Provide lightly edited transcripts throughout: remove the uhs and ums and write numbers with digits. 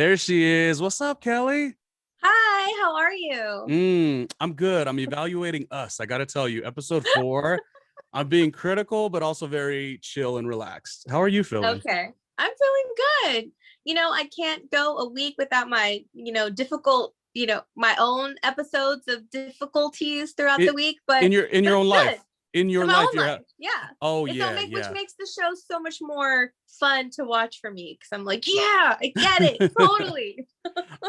There she is. What's up, Kellie? Hi, how are you? I'm good. I'm evaluating us. I got to tell you, episode 4, I'm being critical, but also very chill and relaxed. How are you feeling? Okay, I'm feeling good. I can't go a week without my, difficult, my own episodes of difficulties throughout the It, week, in your but own it's good. life, in your In my life, own life, yeah. oh It's so yeah, which yeah. makes the show so much more fun to watch for me because I'm like, yeah, I get it, totally.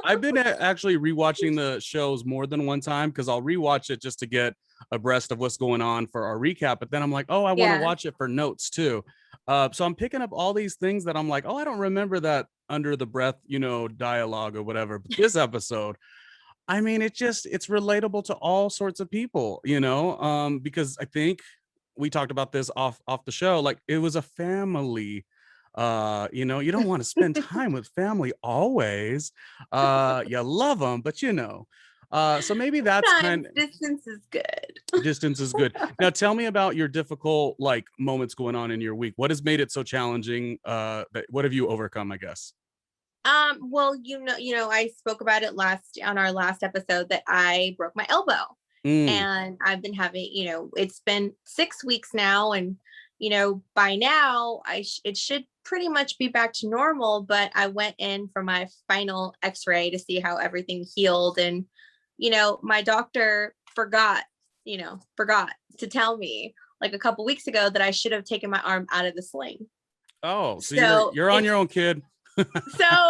I've been actually rewatching the shows more than one time because I'll rewatch it just to get abreast of what's going on for our recap. But then I'm like, oh, I want to Yeah. watch it for notes too. So I'm picking up all these things that I'm like, oh, I don't remember that under the breath, dialogue or whatever. But this episode, I mean, it's relatable to all sorts of people, because I think we talked about this off the show. Like it was a family. You don't want to spend time with family always. You love them, but so maybe that's Sometimes kind of distance is good. distance is good. Now tell me about your difficult like moments going on in your week. What has made it so challenging? What have you overcome, I guess? Well, I spoke about it on our last episode that I broke my elbow. Mm, And I've been having, it's been 6 weeks now, and by now it should pretty much be back to normal. But I went in for my final X-ray to see how everything healed, and my doctor forgot to tell me like a couple weeks ago that I should have taken my arm out of the sling. oh, so So you're on your own, kid. so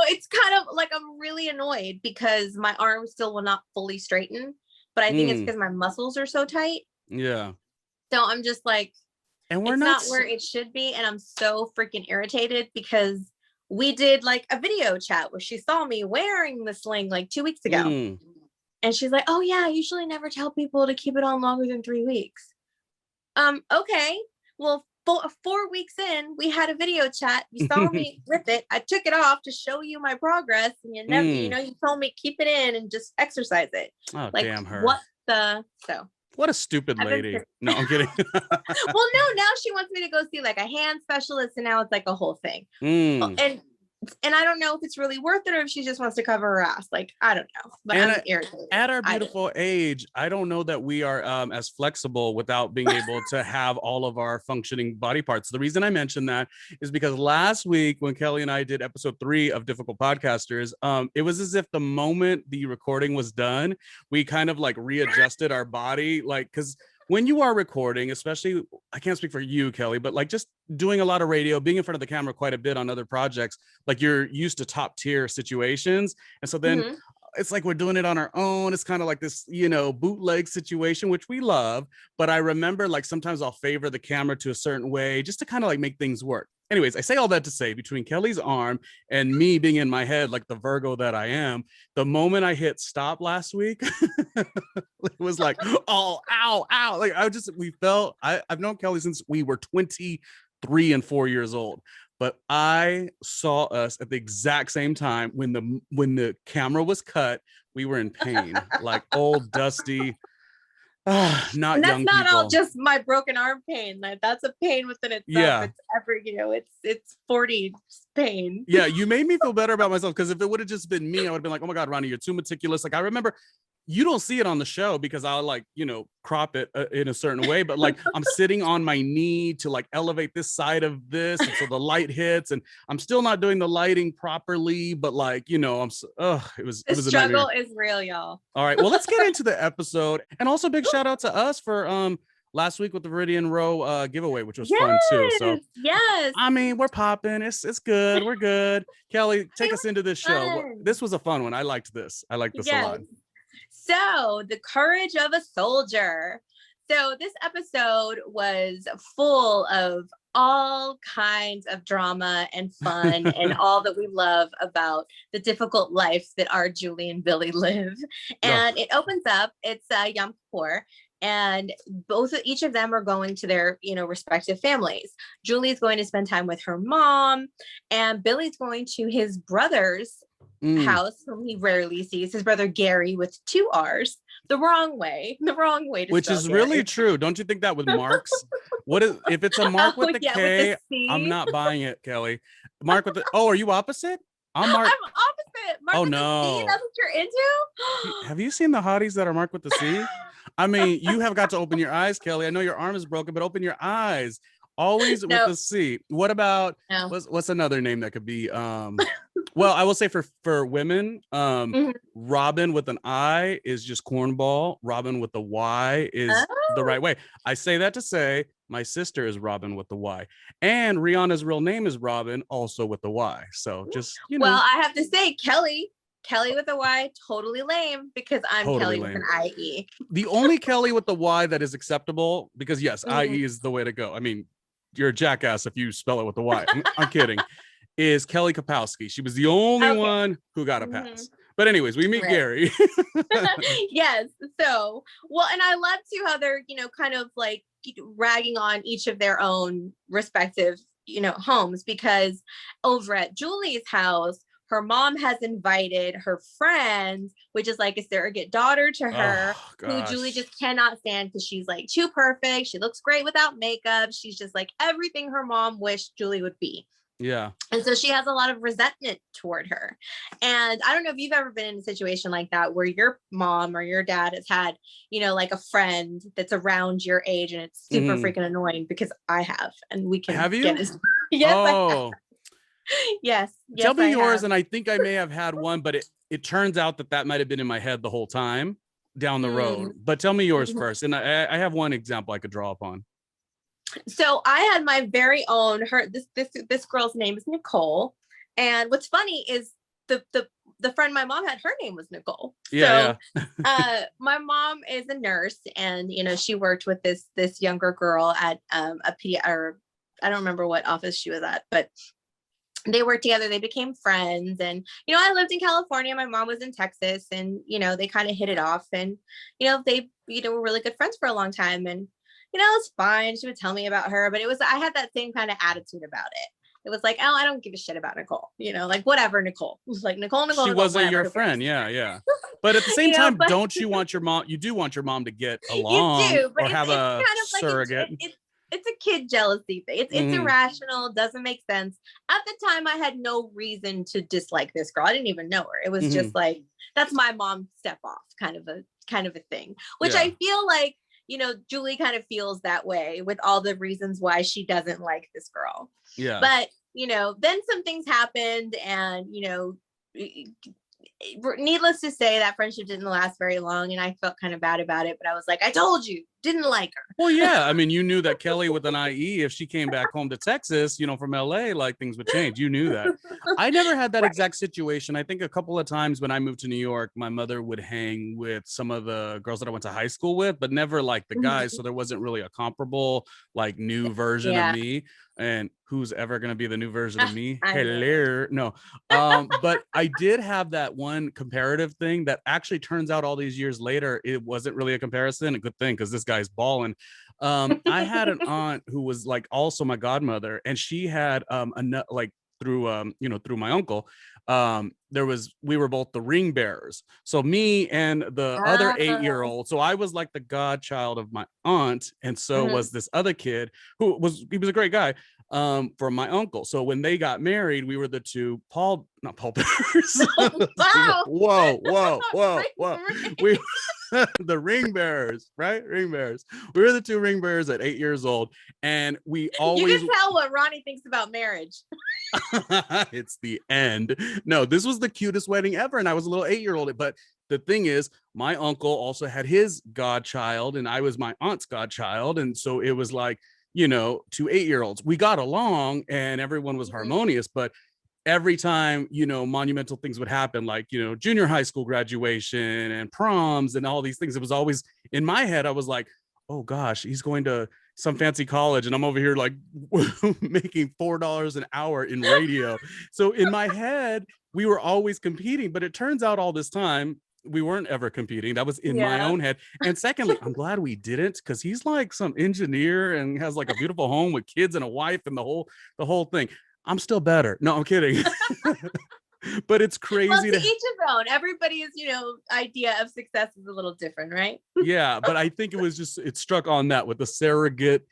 it's kind of like I'm really annoyed because my arm still will not fully straighten, but I think it's Mm, because my muscles are so tight. yeah. So I'm just like, And we're it's not not where it should be. And I'm so freaking irritated because we did like a video chat where she saw me wearing the sling like 2 weeks ago. mm. And she's like, oh yeah, I usually never tell people to keep it on longer than 3 weeks. Okay. Well, 4 weeks in, we had a video chat. You saw me with it. I took it off to show you my progress, and you never, you told me keep it in and just exercise it. Oh, Like damn her. what the so? What a stupid I've been lady. No, I'm kidding. well, no, now she wants me to go see like a hand specialist, and now it's like a whole thing. Mm. And I don't know if it's really worth it or if she just wants to cover her ass. Like, I don't know, but And I'm irritated. at our beautiful age, I don't know that we are as flexible without being able to have all of our functioning body parts. The reason I mentioned that is because last week when Kellie and I did episode 3 of Difficult Podcasters, it was as if the moment the recording was done, we kind of like readjusted our body, like because when you are recording, especially, I can't speak for you, Kellie, but like just doing a lot of radio, being in front of the camera quite a bit on other projects, like you're used to top tier situations. And so then it's like we're doing it on our own. It's kind of like this, bootleg situation, which we love. But I remember like sometimes I'll favor the camera to a certain way just to kind of like make things work. Anyways, I say all that to say between Kellie's arm and me being in my head, like the Virgo that I am, the moment I hit stop last week, it was like, oh, ow, ow. Like I've known Kellie since we were 23 and 4 years old. But I saw us at the exact same time when the camera was cut. We were in pain, like old dusty, not and that's young not all people. just my broken arm pain. That's a pain within itself. Yeah, It's every, it's 40 pain. yeah. You made me feel better about myself because if it would have just been me, I would have been like, oh my God, Ronnie, you're too meticulous. Like I remember you don't see it on the show because I'll like, crop it in a certain way, but like I'm sitting on my knee to like elevate this side of this. And so the light hits and I'm still not doing the lighting properly, but like, it was The a nightmare. struggle is real, y'all. All right. Well, let's get into the episode. And also big shout out to us for last week with the Viridian Row giveaway, which was fun too. So Yes. I mean, we're popping. It's good. We're good. Kellie, take us into this show. This was a fun one. I liked this. I like this a lot. So, the courage of a soldier. So, this episode was full of all kinds of drama and fun and all that we love about the difficult life that our Julie and Billy live. And it opens up, it's Yom Kippur, and each of them are going to their respective families. Julie's going to spend time with her mom, and Billy's going to his brother's house, whom he rarely sees, his brother Gary with 2 R's, the wrong way to which spell is Gary. really true. Don't you think that with marks? What is if it's a mark with the K? With the C? I'm not buying it, Kellie. Mark with the are you opposite? I'm I'm Mark. opposite. Mark Oh with the C. no. That's what you're into. Have you seen the hotties that are marked with the C? I mean, you have got to open your eyes, Kelly. I know your arm is broken, but open your eyes. Always with No, the C. What about no. what's another name that could be well, I will say for women, Mhm. Robin with an I is just cornball. Robin with the Y is the Oh. right way. I say that to say my sister is Robin with the Y. And Rihanna's real name is Robin, also with the Y. So just, Well, I have to say, Kelly with a Y, totally lame because I'm totally Kelly with lame. an IE. The only Kelly with the Y that is acceptable, because yes, Mhm. IE is the way to go. I mean, you're a jackass if you spell it with the Y. I'm kidding. Is Kelly Kapowski. She was the only Okay. one who got a Mhm. pass. But anyways, we meet Right. Gary. Yes. So, well, and I love too how they're, kind of like ragging on each of their own respective, homes, because over at Julie's house, her mom has invited her friend, which is like a surrogate daughter to her, Oh who Julie gosh. just cannot stand because she's like too perfect. She looks great without makeup. She's just like everything her mom wished Julie would be. Yeah. And so she has a lot of resentment toward her. And I don't know if you've ever been in a situation like that where your mom or your dad has had, like a friend that's around your age and it's super Mhm. freaking annoying, because I have, and we can Have get you? into Yes, I have. Oh, Yes, tell yes, me I yours. have. And I think I may have had one, but it turns out that might have been in my head the whole time down the road. Mm. But tell me yours Mhm. first. And I have one example I could draw upon. So I had my very own this girl's name is Nicole. And what's funny is the friend my mom had, her name was Nicole. Yeah, So my mom is a nurse, and she worked with this younger girl at or I don't remember what office she was at, but they worked together, they became friends. And I lived in California, my mom was in Texas, and they kind of hit it off, and they were really good friends for a long time. And it's fine, she would tell me about her, but I had that same kind of attitude about it. It was like, oh, I don't give a shit about Nicole, like whatever. Nicole was like, Nicole, she Nicole, wasn't whatever, your who cares? friend. Yeah. But at the same time, But don't you want your mom? You do want your mom to get you along do, but or it's have it's a kind of like surrogate. it's a kid jealousy thing. It's Mhm. irrational, doesn't make sense. At the time, I had no reason to dislike this girl. I didn't even know her. It was just Mhm. like, that's my mom step off kind of a thing, which Yeah. I feel like Julie kind of feels that way with all the reasons why she doesn't like this girl. Yeah. But then some things happened, and needless to say, that friendship didn't last very long, and I felt kind of bad about it. But I was like, I told you, didn't like her. Well, yeah. I mean, you knew that Kelly with an IE, if she came back home to Texas, from LA, like things would change. You knew that. I never had that Right. exact situation. I think a couple of times when I moved to New York, my mother would hang with some of the girls that I went to high school with, but never like the guys. So there wasn't really a comparable, like, new version of Yeah. me. And who's ever going to be the new version of me? I know. Hello. No. But I did have that one comparative thing that actually turns out all these years later, it wasn't really a comparison. A good thing, because this guy's balling. I had an aunt who was like also my godmother, and she had like through my uncle, we were both the ring bearers. So me and the other 8-year-old, so I was like the godchild of my aunt, and so Mhm. was this other kid he was a great guy, for my uncle. So when they got married, we were the two not Paul Bearers. Wow. Whoa. We the ring bearers, right? Ring bearers. We were the two ring bearers at 8 years old, and we You always can tell what Ronnie thinks about marriage. it's the end. No, this was the cutest wedding ever, and I was a little 8-year-old. But the thing is, my uncle also had his godchild, and I was my aunt's godchild, and so it was like, two 8-year-olds. We got along, and everyone was harmonious, but every time monumental things would happen, like junior high school graduation and proms and all these things, it was always in my head. I was like, oh gosh, he's going to some fancy college, and I'm over here like making $4 an hour in radio. So in my head, we were always competing, but it turns out all this time we weren't ever competing. That was in my own head. And secondly, I'm glad we didn't, because he's like some engineer and has like a beautiful home with kids and a wife and the whole thing. I'm still better. No, I'm kidding. But it's Well, crazy to to each his own. Everybody's, idea of success is a little different, right? yeah, but I think it struck on that with the surrogate,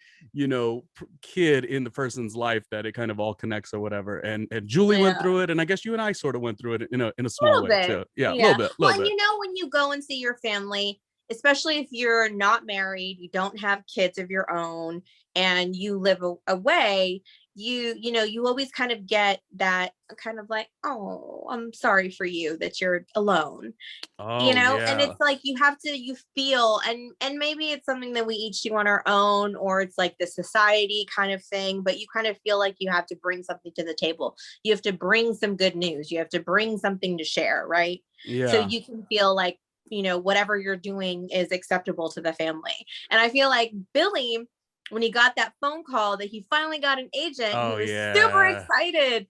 kid in the person's life that it kind of all connects or whatever. And Julie went Yeah. through it, and I guess you and I sort of went through it in a A small little way bit. too. Yeah, a Yeah. little Well, and bit. when you go and see your family, especially if you're not married, you don't have kids of your own, and you live away, you always kind of get that kind of like, oh, I'm sorry for you that you're alone. Oh And yeah. it's like you feel, and maybe it's something that we each do on our own, or it's like the society kind of thing, but you kind of feel like you have to bring something to the table. You have to bring some good news, you have to bring something to share, right? So Yeah. you can feel like whatever you're doing is acceptable to the family. And I feel like Billy, when he got that phone call that he finally got an agent, he Oh was super yeah. excited.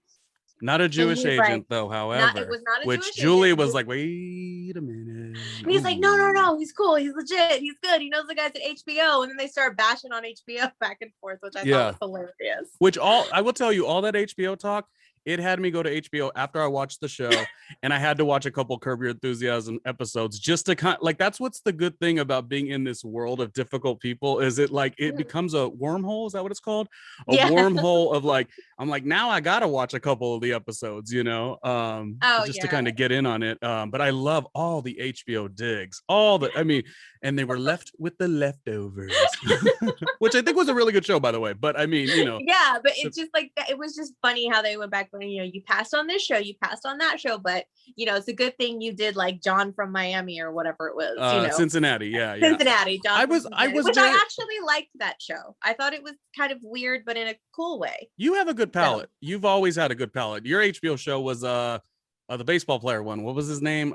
Not a And Jewish he's like, agent though, it however, was not a which Jewish Julie agent. was like, wait a minute. And he's like, no, no, Ooh. no, he's cool. He's legit. He's good. He knows the guys at HBO. And then they start bashing on HBO back and forth, which I thought Yeah. was hilarious. Which I will tell you, all that HBO talk, it had me go to HBO after I watched the show, and I had to watch a couple Curb Your Enthusiasm episodes just to that's what's the good thing about being in this world of difficult people, is it becomes a wormhole. Is that what it's called? A Yeah. wormhole of I'm like, now I gotta watch a couple of the episodes, Oh, just to yeah. kind of get in on it. But I love all the HBO digs, and they were left with the leftovers, which I think was a really good show, by the way. But I mean, Yeah, but it's just like that. It was just funny how they went back when, you passed on this show, you passed on that show, but it's a good thing you did like John from Miami or whatever it was, Cincinnati. Yeah. Cincinnati, John from I Cincinnati, was which very. I actually liked that show. I thought it was kind of weird, but in a cool way. You have a good So, palate. You've always had a good palate. Your HBO show was the baseball player one. What was his name?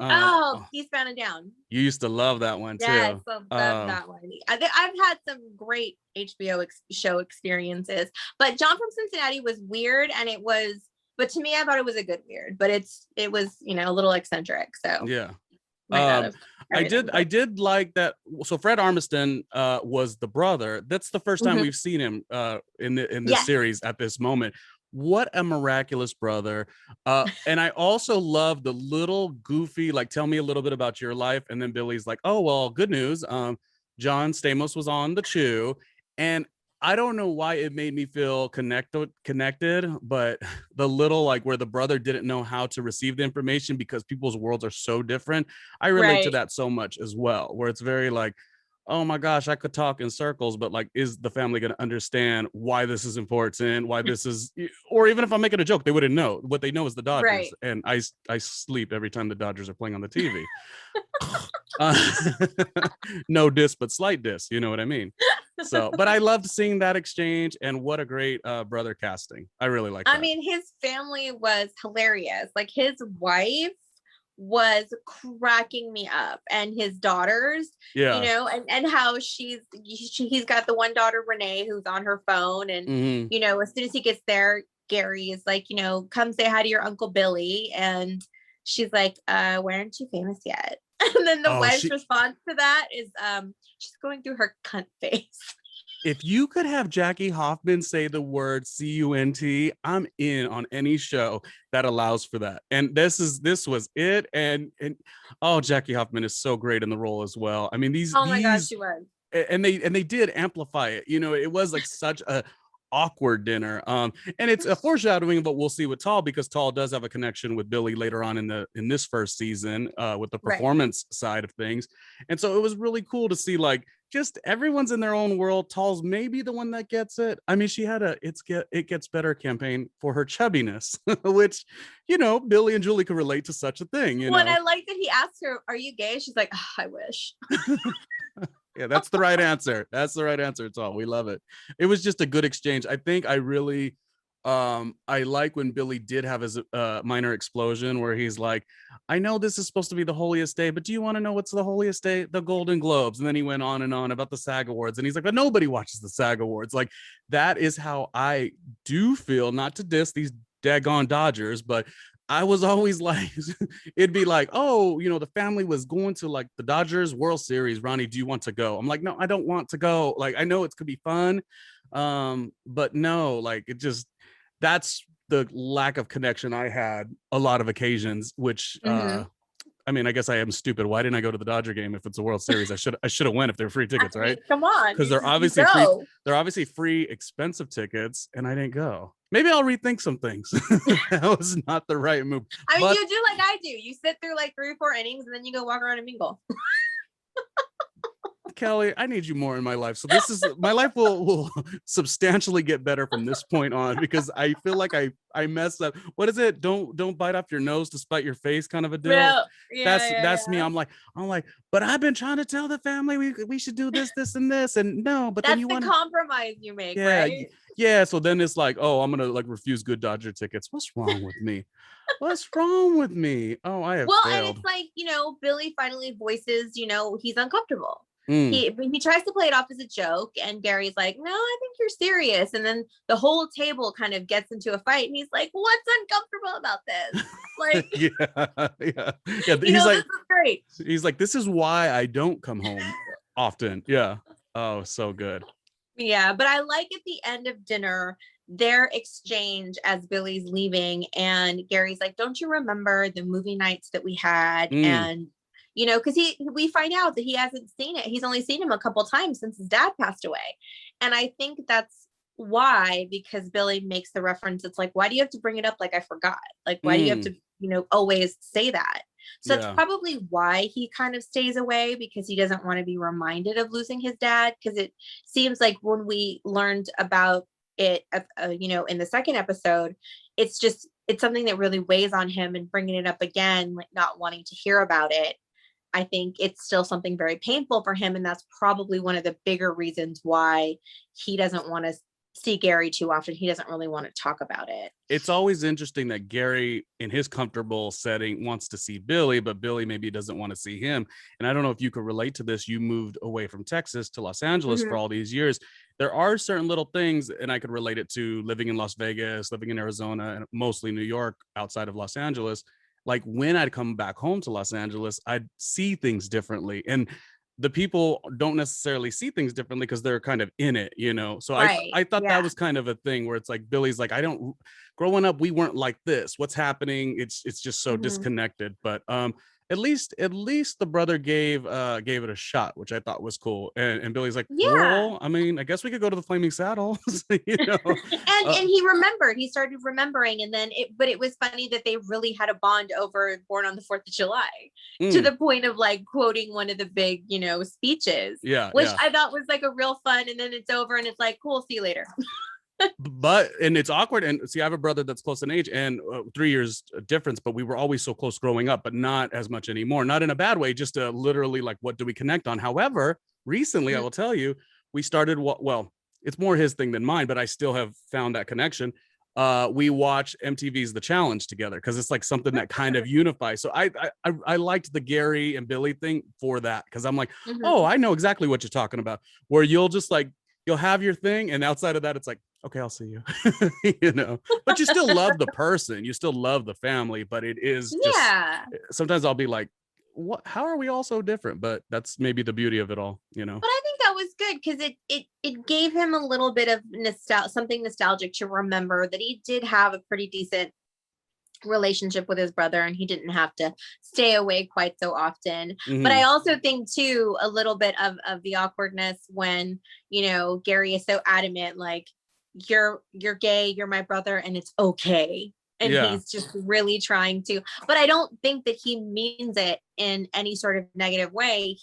Eastbound and Down. You used to love that one Yes, too. love that one. I've had some great HBO show experiences, but John from Cincinnati was weird, and but to me, I thought it was a good weird, but it was, a little eccentric. So Yeah. might not have I did like that. So Fred Armistead was the brother. That's the first time Mhm. we've seen him in this Yes. series at this moment. What a miraculous brother. And I also love the little goofy, like, tell me a little bit about your life. And then Billy's like, oh, well, good news. John Stamos was on the Chew. And I don't know why it made me feel connected, but the little, like, where the brother didn't know how to receive the information because people's worlds are so different. I relate to Right. that so much as well, where it's very like, oh my gosh, I could talk in circles, but like, is the family going to understand why this is important? Why this is, or even if I'm making a joke, they wouldn't know. What they know is the Dodgers, Right. and I sleep every time the Dodgers are playing on the TV. No diss, but slight diss. You know what I mean? So, but I loved seeing that exchange, and what a great brother casting. I really like that. I mean, his family was hilarious. Like, his wife was cracking me up, and his daughters, Yeah. and how he's got the one daughter, Renee, who's on her phone, and as soon as he gets there, Gary is like, come say hi to your Uncle Billy, and she's like, why aren't you famous yet? And then the wife's response to that is she's going through her cunt face. If you could have Jackie Hoffman say the word CUNT, I'm in on any show that allows for that. And this was it. And oh, Jackie Hoffman is so great in the role as well. I mean, my gosh, she was. And they did amplify it. It was like such a awkward dinner. And it's a foreshadowing of what we'll see with Tall, because Tall does have a connection with Billy later on in this first season with the performance side of things. And so it was really cool to see, like, just everyone's in their own world. Tall's maybe the one that gets it. I mean, she had it gets better campaign for her chubbiness, which, Billy and Julie could relate to such a thing. When I like that he asked her, are you gay? She's like, oh, I wish. Yeah, that's the right answer. That's the right answer. It's all. We love it. It was just a good exchange. I think I really I like when Billy did have his minor explosion where he's like, I know this is supposed to be the holiest day, but do you want to know what's the holiest day? The Golden Globes. And then he went on and on about the SAG Awards, and he's like, but nobody watches the SAG Awards. Like, that is how I do feel, not to diss these daggone Dodgers, but I was always like, it'd be like, oh, the family was going to like the Dodgers World Series. Ronnie, do you want to go? I'm like, no, I don't want to go. Like, I know it could be fun. But no, like, it just, that's the lack of connection I had a lot of occasions, which I mean, I guess I am stupid. Why didn't I go to the Dodger game if it's a World Series? I should have went if they're free tickets, right? Come on, Because they're obviously free. They're obviously free, expensive tickets, and I didn't go. Maybe I'll rethink some things. That was not the right move. I mean, you do like I do. You sit through like 3 or 4 innings, and then you go walk around and mingle. Kelly, I need you more in my life. So this is my life will substantially get better from this point on, because I feel like I messed up. What is it? Don't bite off your nose to spite your face kind of a deal. That's me. I'm like, but I've been trying to tell the family we should do this, and this, and no, but that's then you want compromise you make, right? Yeah. So then it's like, oh, I'm gonna like refuse good Dodger tickets. What's wrong with me? What's wrong with me? Oh, I have failed. And it's like, Billy finally voices, he's uncomfortable. He tries to play it off as a joke, and Gary's like, no, I think you're serious. And then the whole table kind of gets into a fight, and he's like, what's uncomfortable about this? Like, He's like, this is great. He's like, this is why I don't come home often. Yeah. Oh, so good. Yeah, but I like at the end of dinner, their exchange as Billy's leaving, and Gary's like, don't you remember the movie nights that we had? And because we find out that he hasn't seen it. He's only seen him a couple times since his dad passed away. And I think that's why, because Billy makes the reference. It's like, why do you have to bring it up? Like, I forgot. Like, why do you have to, always say that? So that's probably why he kind of stays away, because he doesn't want to be reminded of losing his dad. Because it seems like when we learned about it, in the second episode, it's something that really weighs on him, and bringing it up again, like not wanting to hear about it. I think it's still something very painful for him. And that's probably one of the bigger reasons why he doesn't want to see Gary too often. He doesn't really want to talk about it. It's always interesting that Gary, in his comfortable setting, wants to see Billy, but Billy maybe doesn't want to see him. And I don't know if you could relate to this. You moved away from Texas to Los Angeles for all these years. There are certain little things, and I could relate it to living in Las Vegas, living in Arizona, and mostly New York outside of Los Angeles. Like when I'd come back home to Los Angeles, I'd see things differently. And the people don't necessarily see things differently because they're kind of in it, So I thought that was kind of a thing where it's like, Billy's like, growing up, we weren't like this. What's happening? It's just so disconnected. But at least the brother gave it a shot, which I thought was cool. And Billy's like, well, I mean, I guess we could go to the Flaming Saddles, and he started remembering, and then it was funny that they really had a bond over Born on the 4th of July to the point of like quoting one of the big, speeches, which I thought was like a real fun. And then it's over, and it's like, cool, see you later. And it's awkward. And see, I have a brother that's close in age, and 3 years difference, but we were always so close growing up, but not as much anymore. Not in a bad way, just literally like, what do we connect on? However, recently, I will tell you, we started it's more his thing than mine, but I still have found that connection. We watch MTV's The Challenge together because it's like something that kind of unifies. So I liked the Gary and Billy thing for that, because I'm like, oh, I know exactly what you're talking about, where you'll have your thing, and outside of that, it's like, okay, I'll see you, but you still love the person, you still love the family, but it is just, sometimes I'll be like, what, how are we all so different? But that's maybe the beauty of it all, But I think that was good, because it gave him a little bit of something nostalgic to remember that he did have a pretty decent relationship with his brother, and he didn't have to stay away quite so often. But I also think too, a little bit of the awkwardness when, Gary is so adamant, like, you're gay, you're my brother, and it's okay. And he's just really trying to, but I don't think that he means it in any sort of negative way.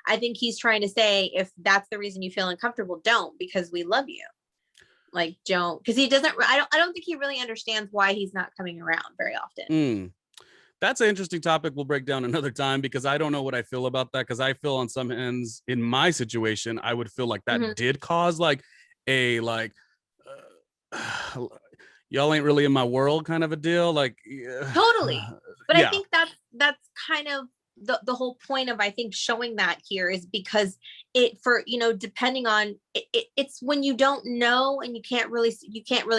I think he's trying to say, if that's the reason you feel uncomfortable, don't, because we love you. Like, don't, because he doesn't, I don't think he really understands why he's not coming around very often. That's an interesting topic we'll break down another time, because I don't know what I feel about that. Because I feel on some ends, in my situation, I would feel like that did cause like a y'all ain't really in my world kind of a deal. Like, totally. But I think that's kind of the whole point of, I think, showing that here is because depending on it's when you don't know, and you can't really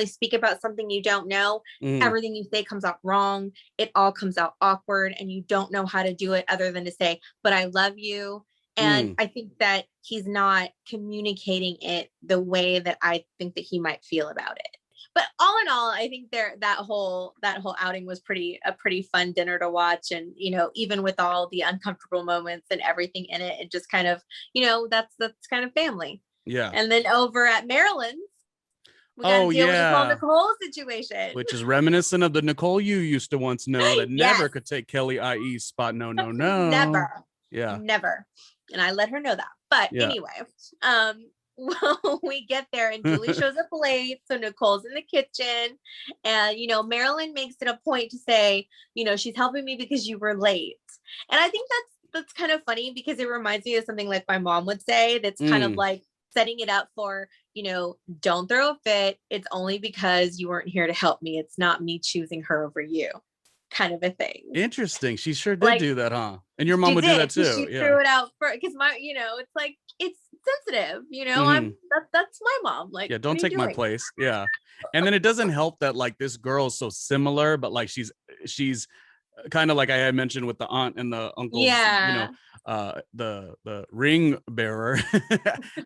speak about something you don't know, everything you say comes out wrong. It all comes out awkward, and you don't know how to do it other than to say, but I love you. And I think that he's not communicating it the way that I think that he might feel about it. but all in all, I think that whole outing was a pretty fun dinner to watch. And, even with all the uncomfortable moments and everything in it, it just kind of, that's kind of family. Yeah. And then over at Marilyn's, we got to deal with the Nicole situation, which is reminiscent of the Nicole you used to once know that never could take Kellie, i.e. spot no. Never. Yeah. Never. And I let her know that. But anyway, well, we get there and Julie shows up late. So Nicole's in the kitchen and, Marilyn makes it a point to say, she's helping me because you were late. And I think that's kind of funny because it reminds me of something like my mom would say. That's kind of like setting it up for, don't throw a fit. It's only because you weren't here to help me. It's not me choosing her over you, kind of a thing. Interesting. She sure did do that, huh? And your mom would do that too. She threw it out for, because it's like, it's sensitive, that's my mom. Like, don't take my place. Yeah. And then it doesn't help that like this girl is so similar, but like she's kind of like I had mentioned with the aunt and the uncles, the ring bearer.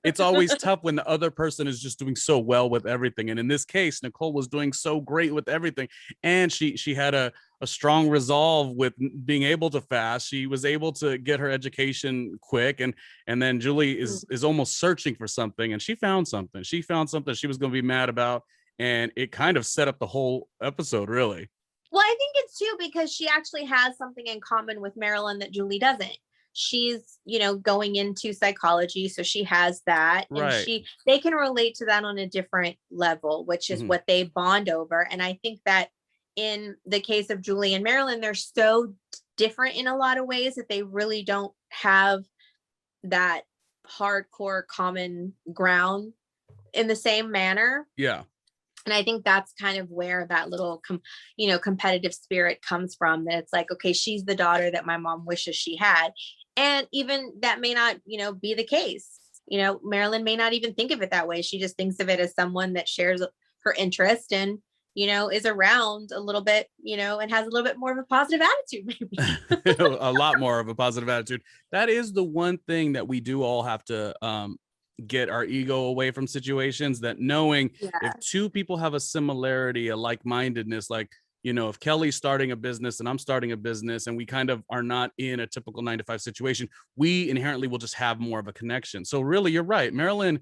It's always tough when the other person is just doing so well with everything. And in this case, Nicole was doing so great with everything. And she had a strong resolve with being able to fast. She was able to get her education quick. And then Julie is almost searching for something. And she found something. She found something she was going to be mad about. And it kind of set up the whole episode, really. Well, I think it's too because she actually has something in common with Marilyn that Julie doesn't. She's, going into psychology, so she has that, right. And they can relate to that on a different level, which is what they bond over. And I think that in the case of Julie and Marilyn, they're so different in a lot of ways that they really don't have that hardcore common ground in the same manner. Yeah. And I think that's kind of where that little, competitive spirit comes from. That it's like, okay, she's the daughter that my mom wishes she had. And even that may not, be the case. Marilyn may not even think of it that way. She just thinks of it as someone that shares her interest and, is around a little bit, and has a little bit more of a positive attitude, maybe. A lot more of a positive attitude. That is the one thing that we do all have to, get our ego away from situations, that knowing if two people have a similarity, a like-mindedness, like, if Kellie's starting a business and I'm starting a business and we kind of are not in a typical 9-to-5 situation, we inherently will just have more of a connection. So really, you're right. Marilyn,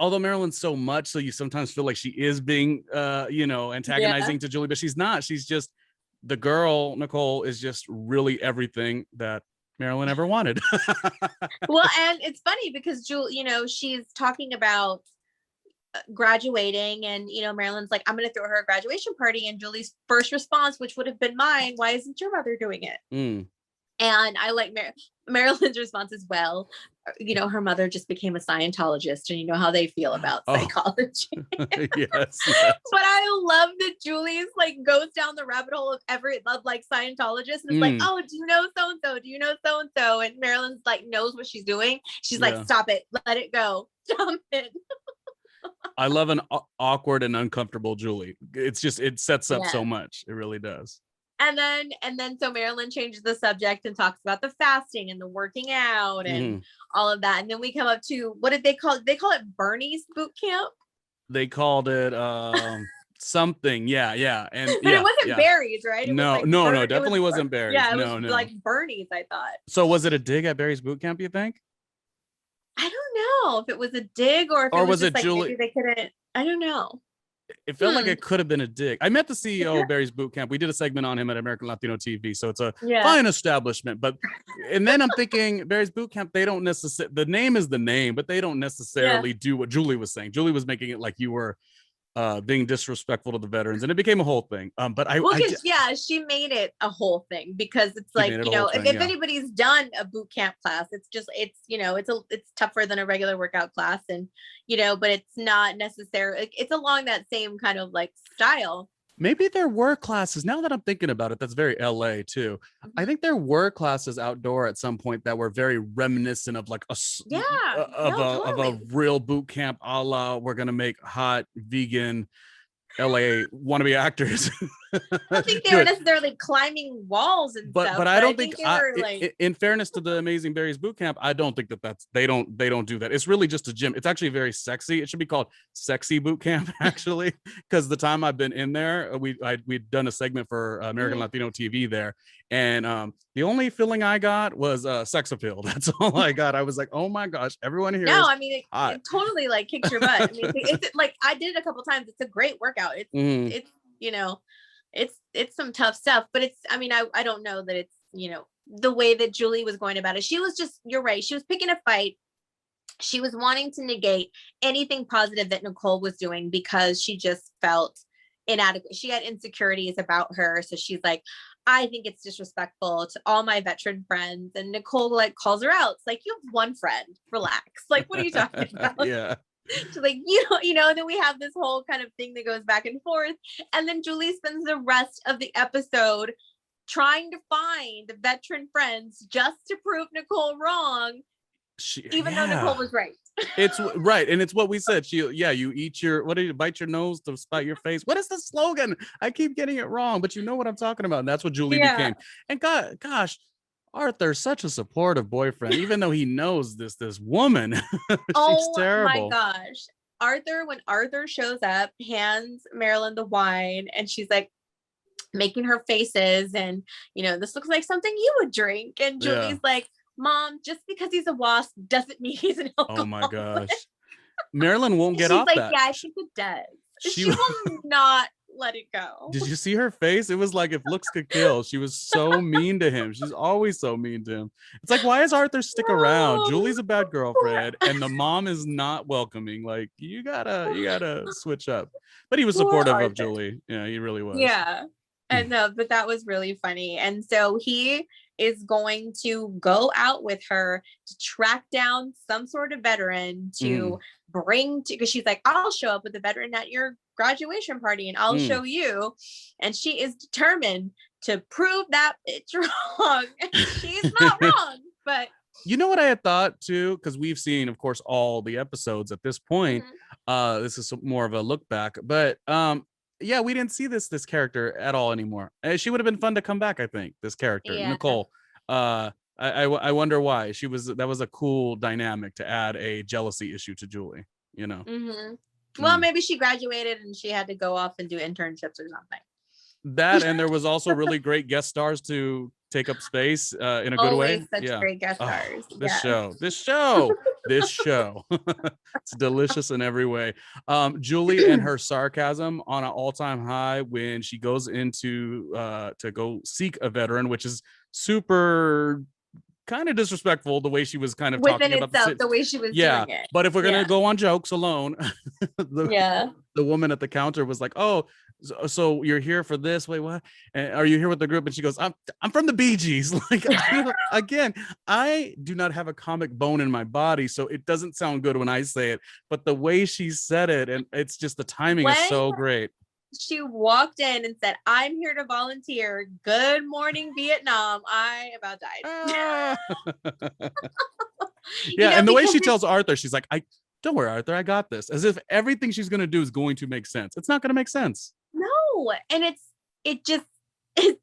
although Marilyn's so much, so you sometimes feel like she is being, antagonizing to Julie, but she's not. She's just the girl. Nicole is just really everything that Marilyn ever wanted. Well, and it's funny because Julie, she's talking about graduating and, Marilyn's like, I'm going to throw her a graduation party. And Julie's first response, which would have been mine, why isn't your mother doing it? And I like Marilyn's response as well. Her mother just became a Scientologist and you know how they feel about psychology. Yes. But I love that Julie's like goes down the rabbit hole of like Scientologists and it's like, oh, do you know so-and-so? Do you know so-and-so? And Marilyn's like knows what she's doing. She's like, stop it. Let it go. Stop it. I love an awkward and uncomfortable Julie. It's just, it sets up so much. It really does. And then so Marilyn changes the subject and talks about the fasting and the working out and all of that. And then we come up to, what did they call it? They call it Bernie's boot camp. They called it something. Yeah. And but it wasn't Barry's, right? It no, definitely wasn't Barry's. Yeah, it was like Bernie's, I thought. So was it a dig at Barry's boot camp, you think? I don't know if it was a dig or if it was just like Julie? Maybe they couldn't. I don't know. It felt like it could have been a dig. I met the CEO of Barry's Boot Camp. We did a segment on him at American Latino TV. So it's a fine establishment. And then I'm thinking Barry's Boot Camp, they don't necessarily, the name is the name, but they don't necessarily do what Julie was saying. Julie was making it like you were being disrespectful to the veterans, and it became a whole thing. She made it a whole thing because it's like, if anybody's done a boot camp class, it's it's tougher than a regular workout class, and but it's not necessarily, it's along that same kind of like style. Maybe there were classes, now that I'm thinking about it, that's very LA too. I think there were classes outdoor at some point that were very reminiscent of like a real boot camp, a la we're gonna make hot vegan LA wannabe actors. don't think they were Good. necessarily climbing walls and stuff. But I don't think, they were like, in fairness to the Amazing Berries boot camp, I don't think they don't do that. It's really just a gym. It's actually very sexy. It should be called Sexy Boot Camp, actually, because the time I've been in there, we'd done a segment for American Latino TV there, and the only feeling I got was sex appeal. That's all I got. I was like, oh my gosh, everyone here. No, I mean, it totally like kicks your butt. I mean, it's like I did it a couple times. It's a great workout. It's you know, it's some tough stuff, but I mean, I don't know that it's, the way that Julie was going about it. She was just, you're right. She was picking a fight. She was wanting to negate anything positive that Nicole was doing because she just felt inadequate. She had insecurities about her. So she's like, I think it's disrespectful to all my veteran friends. And Nicole like calls her out. It's like, you have one friend, relax. Like, what are you talking about? Yeah. She's like, then we have this whole kind of thing that goes back and forth. And then Julie spends the rest of the episode trying to find veteran friends just to prove Nicole wrong, even though Nicole was right. It's right. And it's what we said. You eat bite your nose to spite your face. What is the slogan? I keep getting it wrong, but you know what I'm talking about. And that's what Julie became. And gosh, Arthur's such a supportive boyfriend, even though he knows this woman. She's terrible. My gosh. When Arthur shows up, hands Marilyn the wine, and she's like making her faces, and this looks like something you would drink. And Julie's like, Mom, just because he's a wasp doesn't mean he's an alcoholic. Oh my gosh. Marilyn won't get off like, that. Yeah, I think it does. She will not let it go. Did you see her face? It was like if looks could kill. She was so mean to him. She's always so mean to him. It's like, why does Arthur stick around? Julie's a bad girlfriend, and the mom is not welcoming. Like, you gotta switch up. But he was supportive of Julie. Yeah, he really was. Yeah. And no, but that was really funny. And so he is going to go out with her to track down some sort of veteran to bring to, because she's like, I'll show up with a veteran at your graduation party and I'll show you. And she is determined to prove that bitch wrong. She's not wrong, but you know what I had thought too, because we've seen, of course, all the episodes at this point. This is more of a look back, but yeah, we didn't see this character at all anymore. She would have been fun to come back, I think. This character, Nicole. I wonder why. That was a cool dynamic to add a jealousy issue to Julie. Well, maybe she graduated and she had to go off and do internships or something. That, and there was also really great guest stars to take up space in a good way. Such great guest stars. This show it's delicious in every way. Julie and her sarcasm on an all-time high when she goes into to go seek a veteran, which is super kind of disrespectful, the way she was kind of within talking itself, about the way she was doing it. But if we're gonna go on jokes alone, the woman at the counter was like, oh, so you're here for this? Wait, what? And are you here with the group? And she goes, I'm from the Bee Gees. Like, again, I do not have a comic bone in my body, so it doesn't sound good when I say it. But the way she said it, and it's just the timing is so great. She walked in and said, I'm here to volunteer. Good morning, Vietnam. I about died. And the way she tells Arthur, she's like, don't worry, Arthur, I got this. As if everything she's going to do is going to make sense. It's not going to make sense. No. And it's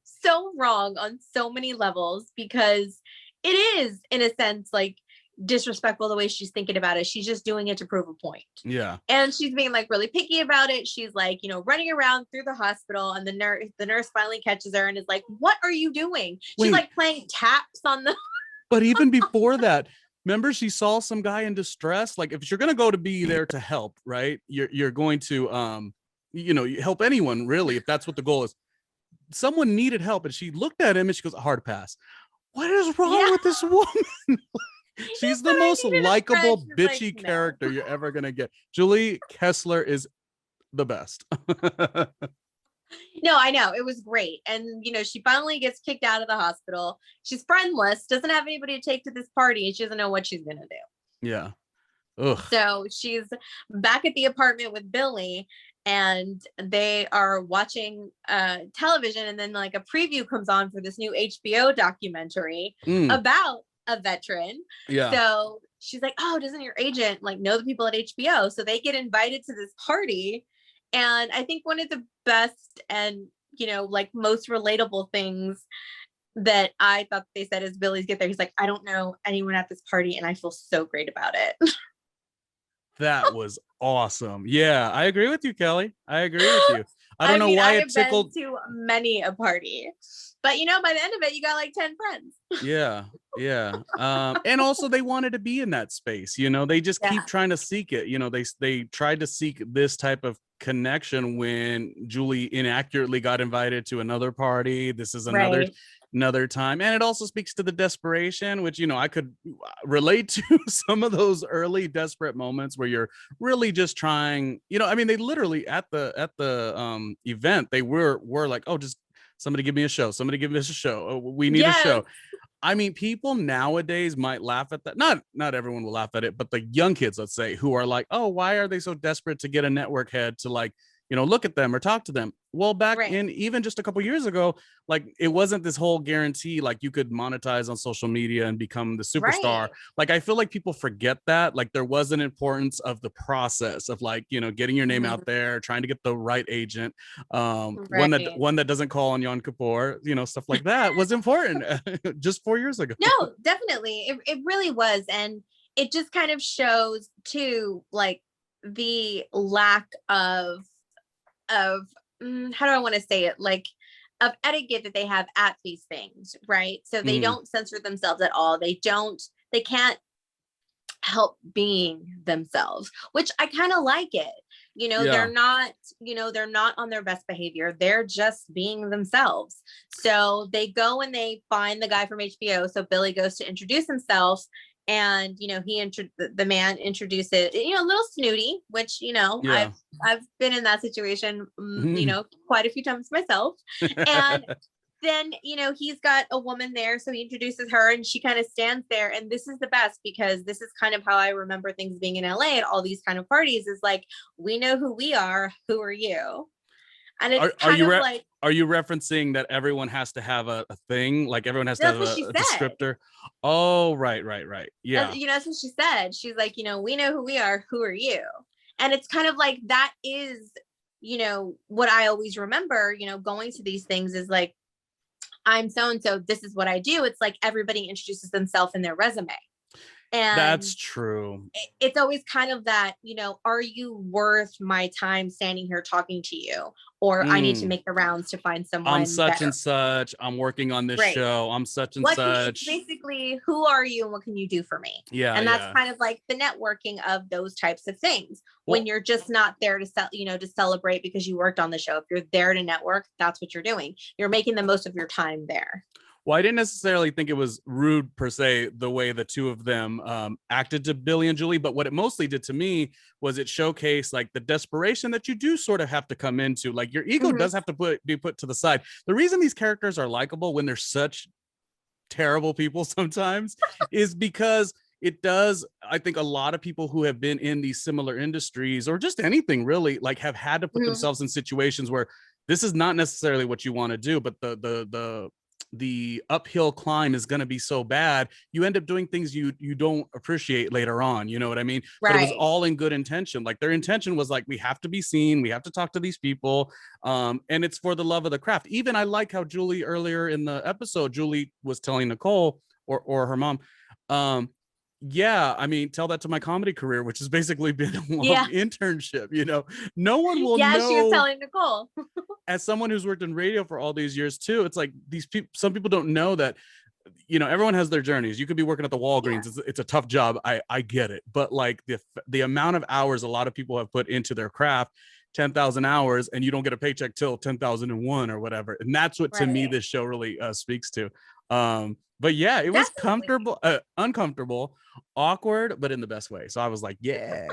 so wrong on so many levels, because it is, in a sense, like disrespectful the way she's thinking about it. She's just doing it to prove a point. Yeah. And she's being like really picky about it. She's like, running around through the hospital, and the nurse finally catches her and is like, what are you doing? She's like playing taps on the But even before that, remember, she saw some guy in distress. Like, if you're going to go to be there to help, right? You're going to help anyone, really, if that's what the goal is. Someone needed help, and she looked at him and she goes, hard pass. What is wrong with this woman? She's the most likable, bitchy character you're ever going to get. Julie Kessler is the best. No, I know. It was great. And, she finally gets kicked out of the hospital. She's friendless, doesn't have anybody to take to this party. And she doesn't know what she's going to do. Yeah. Ugh. So she's back at the apartment with Billy, and they are watching television. And then like a preview comes on for this new HBO documentary about a veteran. Yeah. So she's like, oh, doesn't your agent know the people at HBO? So they get invited to this party. And I think one of the best and like most relatable things that I thought they said as Billy's get there. He's like, I don't know anyone at this party and I feel so great about it. That was awesome. Yeah, I agree with you, Kelly. I agree with you. I don't know mean, why I it have been tickled. to many a party, but by the end of it, you got like 10 friends. Yeah, yeah. And also they wanted to be in that space. They just keep trying to seek it. They tried to seek this type of connection when Julie inaccurately got invited to another party. This is another time, and it also speaks to the desperation, which I could relate to some of those early desperate moments where you're really just trying. I mean, they literally at the event they were like, oh, just somebody give me a show, somebody give us a show, oh, we need a show. I mean, people nowadays might laugh at that. Not everyone will laugh at it, but the young kids, let's say, who are like, oh, why are they so desperate to get a network head to like, look at them or talk to them? Well, back in even just a couple years ago, like it wasn't this whole guarantee, like you could monetize on social media and become the superstar. Like, I feel like people forget that. Like there was an importance of the process of like, getting your name out there, trying to get the right agent. One that doesn't call on Yom Kippur, stuff like that was important just 4 years ago. No, definitely. It really was. And it just kind of shows too, like the lack of how do I want to say it? Like of etiquette that they have at these things, right? So they don't censor themselves at all. They can't help being themselves, which I kind of like it. They're not on their best behavior. They're just being themselves. So they go and they find the guy from HBO. So Billy goes to introduce himself, and the man introduces a little snooty, which I've been in that situation quite a few times myself. And then he's got a woman there, so he introduces her and she kind of stands there. And this is the best, because this is kind of how I remember things being in LA at all these kind of parties, is like, we know who we are, who are you? And it's are you referencing that everyone has to have a thing, like everyone has to have a descriptor? Oh, right. Yeah. That's what she said. She's like, we know who we are, who are you? And it's kind of like, that is what I always remember going to these things is like, I'm so and so, this is what I do. It's like everybody introduces themselves in their resume. And that's true. It's always kind of that, are you worth my time standing here talking to you? Or I need to make the rounds to find someone. I'm such and such. I'm working on this show. I'm such and such. Basically, who are you and what can you do for me? Yeah. And that's kind of like the networking of those types of things. When you're just not there to to celebrate because you worked on the show. If you're there to network, that's what you're doing. You're making the most of your time there. Well, I didn't necessarily think it was rude per se, the way the two of them acted to Billy and Julie, but what it mostly did to me was it showcased like the desperation that you do sort of have to come into. Like your ego does have to be put to the side. The reason these characters are likable when they're such terrible people sometimes is because it does. I think a lot of people who have been in these similar industries or just anything really like have had to put themselves in situations where this is not necessarily what you want to do, but the uphill climb is going to be so bad you end up doing things you don't appreciate later on, you know what I mean? But it was all in good intention. Like their intention was like, we have to be seen, we have to talk to these people, and it's for the love of the craft. Even I like how Julie earlier in the episode, Julie was telling Nicole or her mom, yeah, I mean, tell that to my comedy career, which has basically been a long internship, no one will know. She was telling Nicole. As someone who's worked in radio for all these years too, it's like these people, some people don't know that, everyone has their journeys. You could be working at the Walgreens. It's a tough job. I get it. But like the amount of hours a lot of people have put into their craft, 10,000 hours, and you don't get a paycheck till 10,001 or whatever. And that's what to me, this show really speaks to. But yeah, it was comfortable, uncomfortable, awkward, but in the best way. So I was like, yeah,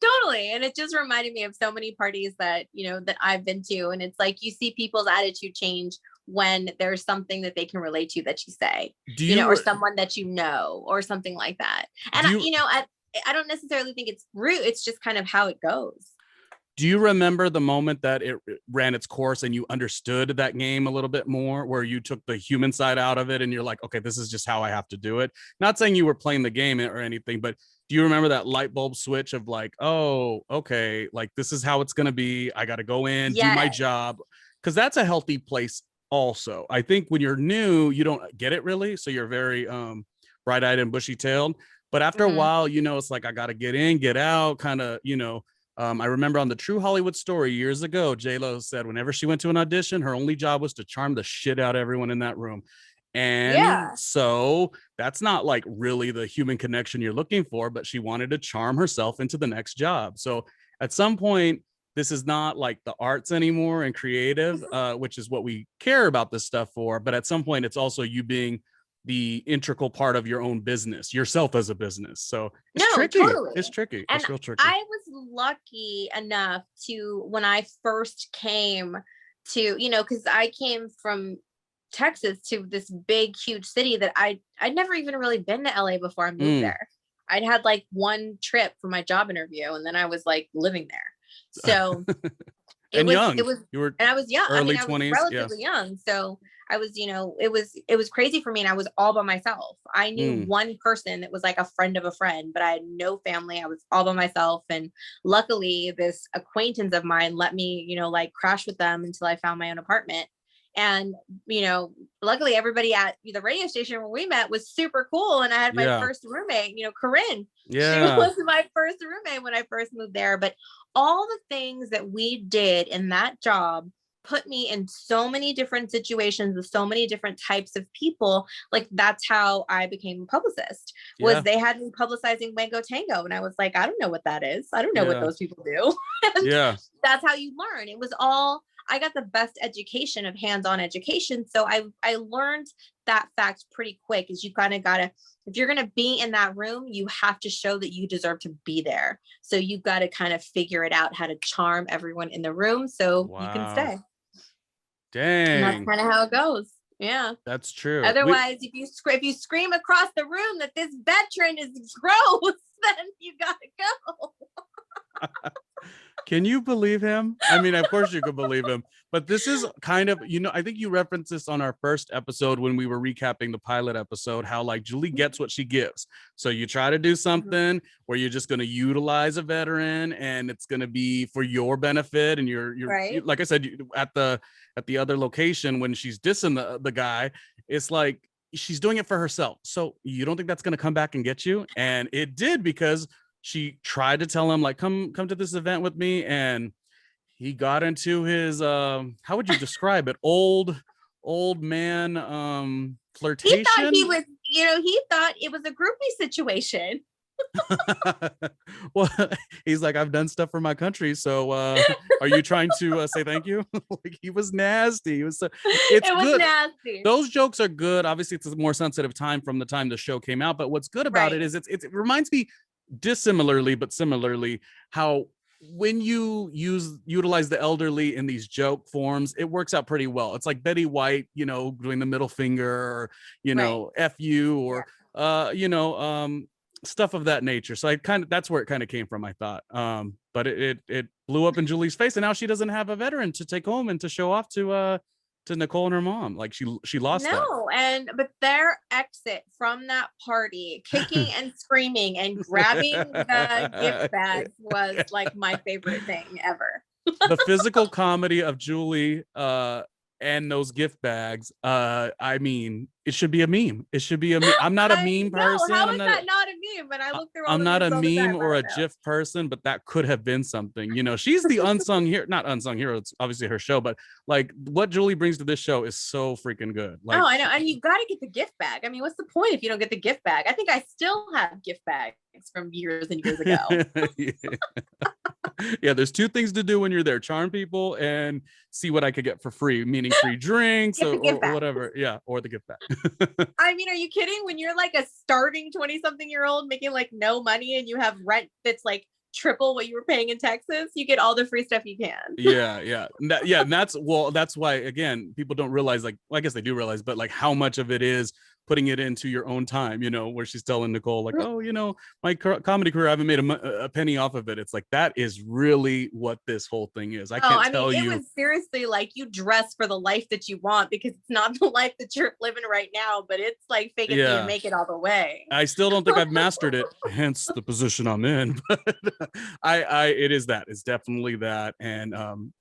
totally. And it just reminded me of so many parties that, that I've been to. And it's like, you see people's attitude change when there's something that they can relate to that you say, or someone that or something like that. And I don't necessarily think it's rude. It's just kind of how it goes. Do you remember the moment that it ran its course and you understood that game a little bit more, where you took the human side out of it and you're like, okay, this is just how I have to do it? Not saying you were playing the game or anything, but do you remember that light bulb switch of like, oh, okay, like this is how it's going to be. I got to go in, do my job. because that's a healthy place also. I think when you're new, you don't get it really. So you're very bright-eyed and bushy-tailed. But after a while, you know, it's like, I got to get in, get out, kind of, you know. I remember on the True Hollywood Story years ago, J-Lo said whenever she went to an audition, her only job was to charm the shit out of everyone in that room. And so that's not like really the human connection you're looking for, but she wanted to charm herself into the next job. So at some point, this is not like the arts anymore and creative, which is what we care about this stuff for. But at some point, it's also you being the integral part of your own business, yourself as a business. So it's tricky. Totally. It's tricky. And it's real tricky. I was lucky enough to, when I first came to, you know, because I came from Texas to this big, huge city that I'd never even really been to LA before I moved there. I'd had like one trip for my job interview, and then I was like living there. So I was young. Early I was 20s, relatively young. So I was, you know, it was crazy for me. And I was all by myself. I knew one person that was like a friend of a friend, but I had no family. I was all by myself. And luckily this acquaintance of mine let me, you know, like crash with them until I found my own apartment. And, you know, luckily everybody at the radio station where we met was super cool. And I had my first roommate, you know, Corinne. Yeah. She was my first roommate when I first moved there. But all the things that we did in that job put me in so many different situations with so many different types of people. Like that's how I became a publicist, was they had me publicizing Wango Tango. And I was like, I don't know what that is. I don't know what those people do. That's how you learn. It was all, I got the best education of hands-on education. So I learned that fact pretty quick, is you kind of gotta, if you're gonna be in that room, you have to show that you deserve to be there. So you've got to kind of figure it out how to charm everyone in the room so you can stay. Dang. And that's kind of how it goes. Yeah. That's true. Otherwise, if you scream across the room that this veteran is gross, then you gotta go. Can you believe him? I mean, of course you could believe him, but this is kind of, you know, I think you referenced this on our first episode when we were recapping the pilot episode, how like Julie gets what she gives. So you try to do something where you're just going to utilize a veteran and it's going to be for your benefit. And you're right. Like I said, at the other location, when she's dissing the guy, it's like, she's doing it for herself. So you don't think that's going to come back and get you? And it did, because she tried to tell him like, come to this event with me. And he got into his, how would you describe it? Old man, flirtation. He thought it was a groupie situation. Well, he's like, I've done stuff for my country. So are you trying to say thank you? Like, he was nasty. It was good. Nasty. Those jokes are good. Obviously it's a more sensitive time from the time the show came out. But what's good about it is it reminds me dissimilarly but similarly how when you utilize the elderly in these joke forms, it works out pretty well. It's like Betty White, you know, doing the middle finger, or you know, F you, or stuff of that nature. So that's where it kind of came from, I thought. But it blew up in Julie's face, and now she doesn't have a veteran to take home and to show off to Nicole and her mom. Like she lost that. But their exit from that party, kicking and screaming and grabbing the gift bags, was like my favorite thing ever. The physical comedy of Julie and those gift bags. I mean, it should be a meme. It should be a meme. I'm not a meme person. How is that not a meme? But I look through. I'm not a meme or a GIF person, but that could have been something. You know, she's the unsung hero. Not unsung hero. It's obviously her show, but like what Julie brings to this show is so freaking good. Like, I know, and you got to get the gift bag. I mean, what's the point if you don't get the gift bag? I think I still have gift bags from years and years ago. Yeah, there's two things to do when you're there: charm people and see what I could get for free, meaning free drinks or whatever. Yeah, or the gift bag. I mean, are you kidding? When you're like a starving 20-something-year-old making like no money and you have rent that's like triple what you were paying in Texas, you get all the free stuff you can. Yeah. And that's why, again, people don't realize, like, well, I guess they do realize, but like how much of it is putting it into your own time, where she's telling Nicole like, oh, my comedy career, I haven't made a penny off of it. It's like, that is really what this whole thing is. I can't tell it you. was seriously like, you dress for the life that you want, because it's not the life that you're living right now, but it's like fake it till you make it all the way. I still don't think I've mastered it, hence the position I'm in. But it is that. It's definitely that. And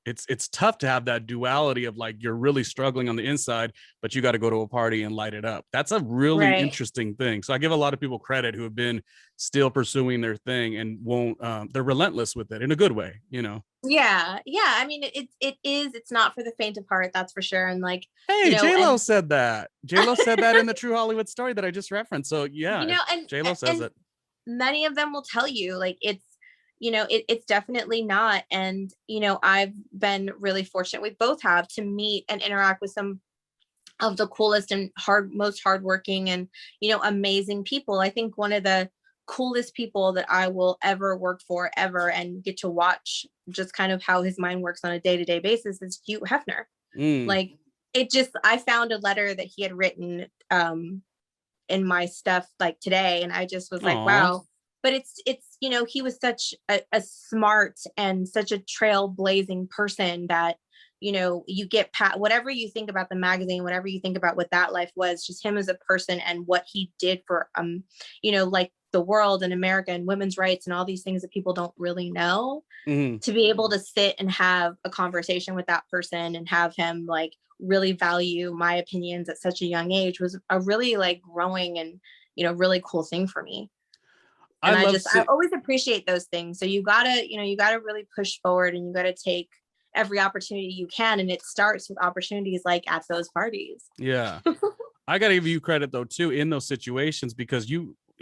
it's tough to have that duality of like, you're really struggling on the inside, but you got to go to a party and light it up. That's a really interesting thing. So I give a lot of people credit who have been still pursuing their thing and won't, they're relentless with it in a good way, Yeah. I mean, it's not for the faint of heart, that's for sure. And like, hey, J-Lo said that. J-Lo said that in the True Hollywood Story that I just referenced. So yeah, and J-Lo says it. Many of them will tell you like, it's definitely not. And, I've been really fortunate, we both have, to meet and interact with some of the coolest and most hardworking and, amazing people. I think one of the coolest people that I will ever work for ever and get to watch just kind of how his mind works on a day-to-day basis is Hugh Hefner. Like, I found a letter that he had written in my stuff like today, and I just was like, wow. But it's he was such a smart and such a trailblazing person that you get whatever you think about the magazine, whatever you think about what that life was, just him as a person and what he did for like the world and America and women's rights and all these things that people don't really know. To be able to sit and have a conversation with that person and have him like really value my opinions at such a young age was a really like growing and really cool thing for me. And I always appreciate those things. So you gotta really push forward, and you gotta take every opportunity you can. And it starts with opportunities like at those parties. Yeah. I gotta give you credit though, too, in those situations, because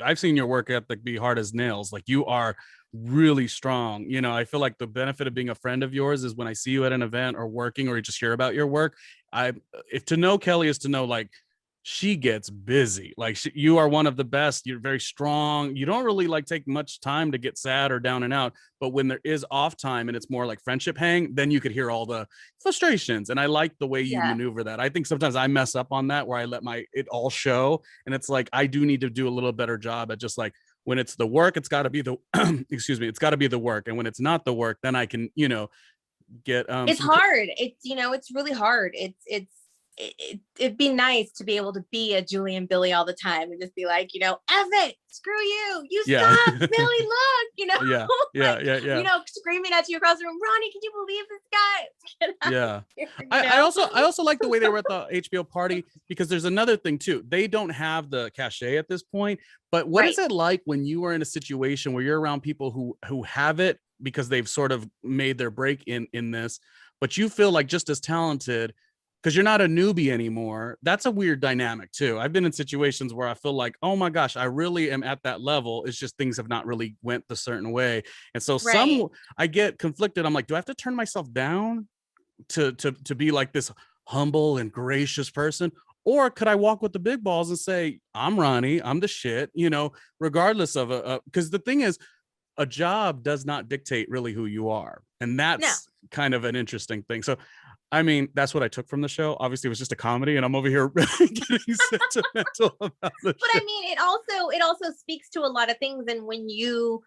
I've seen your work ethic be hard as nails. Like, you are really strong. I feel like the benefit of being a friend of yours is when I see you at an event or working, or you just hear about your work. If to know Kellie is to know, like, she gets busy. Like, you are one of the best. You're very strong. You don't really like take much time to get sad or down and out. But when there is off time and it's more like friendship hang, then you could hear all the frustrations. And I like the way you maneuver that. I think sometimes I mess up on that, where I let it all show. And it's like, I do need to do a little better job at just like, when it's the work, it's got to be the, excuse me, it's got to be the work. And when it's not the work, then I can, get, it's hard. It's really hard. It'd be nice to be able to be a Julie and Billy all the time and just be like, F it, screw you stop, Billy, look, yeah. Screaming at you across the room, Ronnie, can you believe this guy? Yeah. I also like the way they were at the HBO party, because there's another thing too. They don't have the cachet at this point, but what is it like when you are in a situation where you're around people who have it because they've sort of made their break in this, but you feel like just as talented, because you're not a newbie anymore? That's a weird dynamic too. I've been in situations where I feel like, oh my gosh, I really am at that level. It's just things have not really went the certain way. And so I get conflicted. I'm like, do I have to turn myself down to be like this humble and gracious person? Or could I walk with the big balls and say, I'm Ronnie, I'm the shit, regardless of because the thing is, a job does not dictate really who you are. And that's kind of an interesting thing. So I mean, that's what I took from the show. Obviously, it was just a comedy, and I'm over here getting sentimental about the But show. I mean, it also speaks to a lot of things. And when being,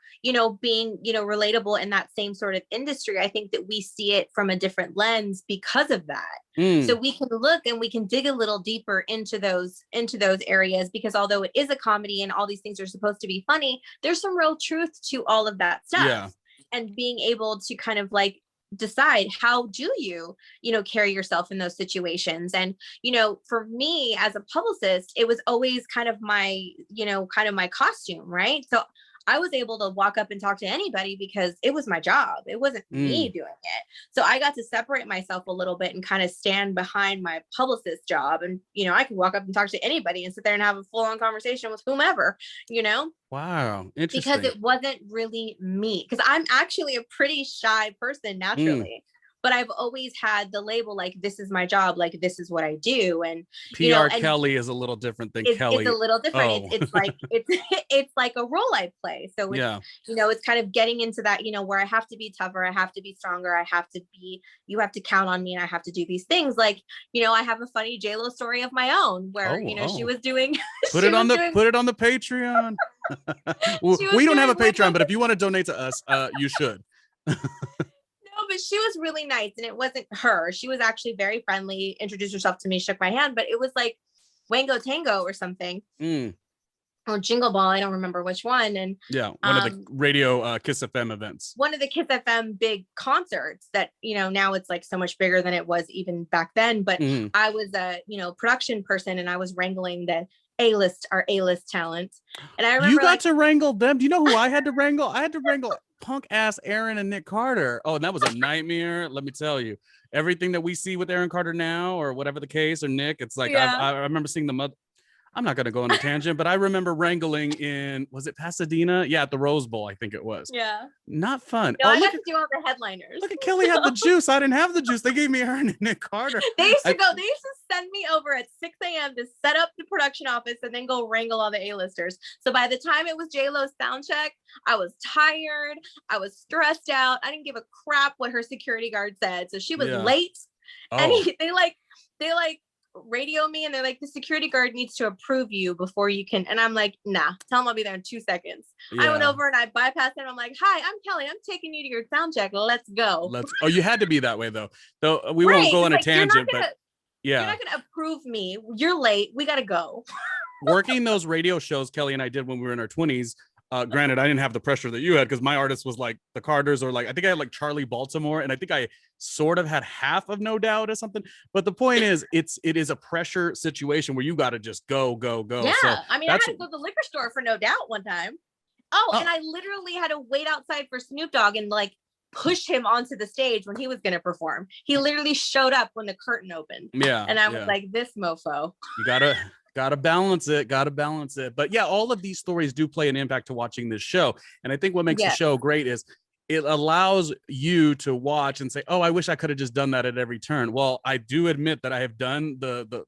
relatable in that same sort of industry, I think that we see it from a different lens because of that. So we can look and we can dig a little deeper into those areas, because although it is a comedy and all these things are supposed to be funny, there's some real truth to all of that stuff. Yeah. And being able to kind of like decide how do you carry yourself in those situations. And for me as a publicist, it was always kind of my costume, right? So I was able to walk up and talk to anybody because it was my job. It wasn't me doing it. So I got to separate myself a little bit and kind of stand behind my publicist job. And, I could walk up and talk to anybody and sit there and have a full on conversation with whomever, Wow. Interesting. because it wasn't really me. Because I'm actually a pretty shy person naturally. but I've always had the label, like, this is my job, like, this is what I do. And, PR Kellie is a little different than Kellie. It's a little different. Oh. It's like, it's like a role I play. So it's, yeah, it's kind of getting into that, where I have to be tougher, I have to be stronger, you have to count on me, and I have to do these things. Like, I have a funny JLo story of my own where, she was doing, put it on the Patreon. We don't have a Patreon, but if you want to donate to us, you should. No, but she was really nice, and it wasn't her. She was actually very friendly, introduced herself to me, shook my hand, but it was like Wango Tango or something. Or Jingle Ball, I don't remember which one. And yeah, one of the radio Kiss FM events. One of the Kiss FM big concerts that, now it's like so much bigger than it was even back then. But I was a, production person, and I was wrangling the our A-list talent. And I remember you got to wrangle them. Do you know who I had to wrangle? I had to wrangle punk ass Aaron and Nick Carter. Oh, and that was a nightmare. Let me tell you, everything that we see with Aaron Carter now, or whatever the case, or Nick, it's like, I remember seeing the mother. I'm not going to go on a tangent, but I remember wrangling in, was it Pasadena? Yeah, at the Rose Bowl, I think it was. Yeah. Not fun. No, I got to do all the headliners. Look at Kellie had the juice. I didn't have the juice. They gave me Aaron and Nick Carter. They used to send me over at 6 a.m. to set up the production office and then go wrangle all the A-listers. So by the time it was JLo's sound check, I was tired. I was stressed out. I didn't give a crap what her security guard said. So she was late. Oh. And they radio me, and they're like, the security guard needs to approve you before you can. And I'm like, nah, tell him I'll be there in 2 seconds. I went over and I bypassed him. I'm like, hi, I'm Kellie, I'm taking you to your sound check, let's go. Oh, you had to be that way though we won't go on a tangent, but yeah, you're not gonna approve me, you're late, we gotta go. Working those radio shows Kellie and I did when we were in our 20s, granted, I didn't have the pressure that you had, because my artist was like the Carters, or like, I think I had like Charlie Baltimore, and I think I sort of had half of No Doubt or something. But the point is, it is a pressure situation where you got to just go. Yeah, so I mean, I had to go to the liquor store for No Doubt one time. And I literally had to wait outside for Snoop Dogg and like push him onto the stage when he was going to perform. He literally showed up when the curtain opened. Yeah, and I was like, this mofo. You gotta balance it. But yeah, all of these stories do play an impact to watching this show. And I think what makes the show great is it allows you to watch and say, oh, I wish I could have just done that at every turn. Well, I do admit that I have done the